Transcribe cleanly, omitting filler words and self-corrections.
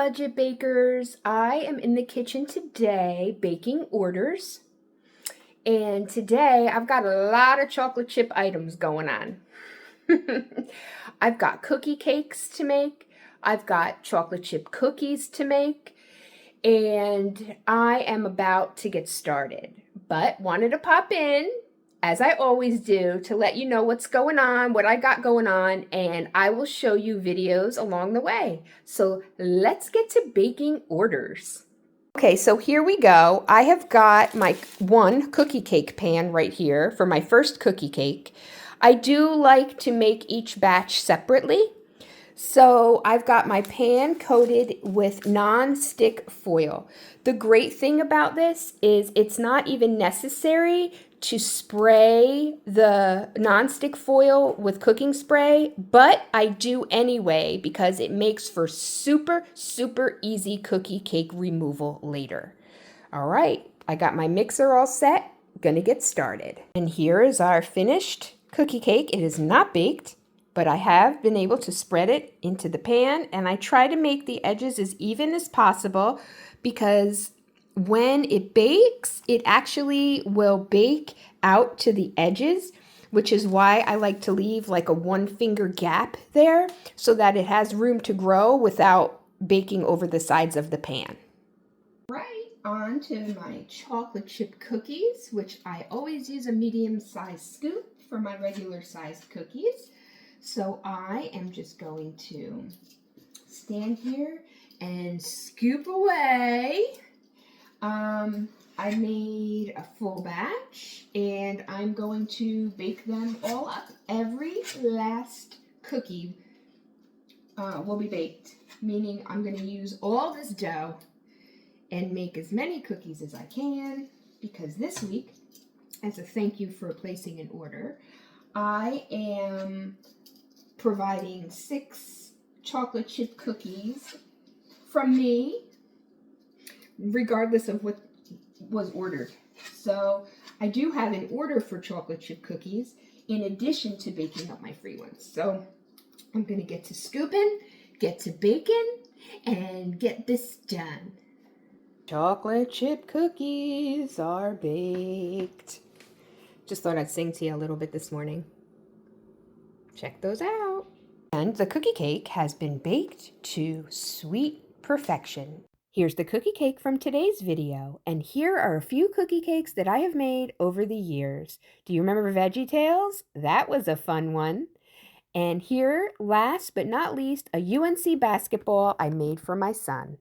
budget bakers. I am in the kitchen today baking orders. And today I've got a lot of chocolate chip items going on. I've got cookie cakes to make. I've got chocolate chip cookies to make. And I am about to get started. But wanted to pop in, as I always do, to let you know what's going on, what I got going on, and I will show you videos along the way. So let's get to baking orders. Okay, so here we go. I have got my one cookie cake pan right here for my first cookie cake. I do like to make each batch separately. So I've got my pan coated with non-stick foil. The great thing about this is it's not even necessary to spray the non-stick foil with cooking spray, but I do anyway because it makes for super, super easy cookie cake removal later. All right, I got my mixer all set, gonna get started. And here is our finished cookie cake. It is not baked, but I have been able to spread it into the pan, and I try to make the edges as even as possible because when it bakes, it actually will bake out to the edges, which is why I like to leave like a 1-finger gap there so that it has room to grow without baking over the sides of the pan. Right, on to my chocolate chip cookies, which I always use a medium-sized scoop for my regular-sized cookies. So I am just going to stand here and scoop away. I made a full batch and I'm going to bake them all up. Every last cookie will be baked, meaning I'm going to use all this dough and make as many cookies as I can because this week, as a thank you for placing an order, I am providing 6 chocolate chip cookies from me, regardless of what was ordered. So I do have an order for chocolate chip cookies in addition to baking up my free ones. So I'm going to get to scooping, get to baking, and get this done. Chocolate chip cookies are baked. Just thought I'd sing to you a little bit this morning. Check those out. And the cookie cake has been baked to sweet perfection. Here's the cookie cake from today's video, and here are a few cookie cakes that I have made over the years. Do you remember Veggie Tales? That was a fun one. And here, last but not least, a UNC basketball I made for my son.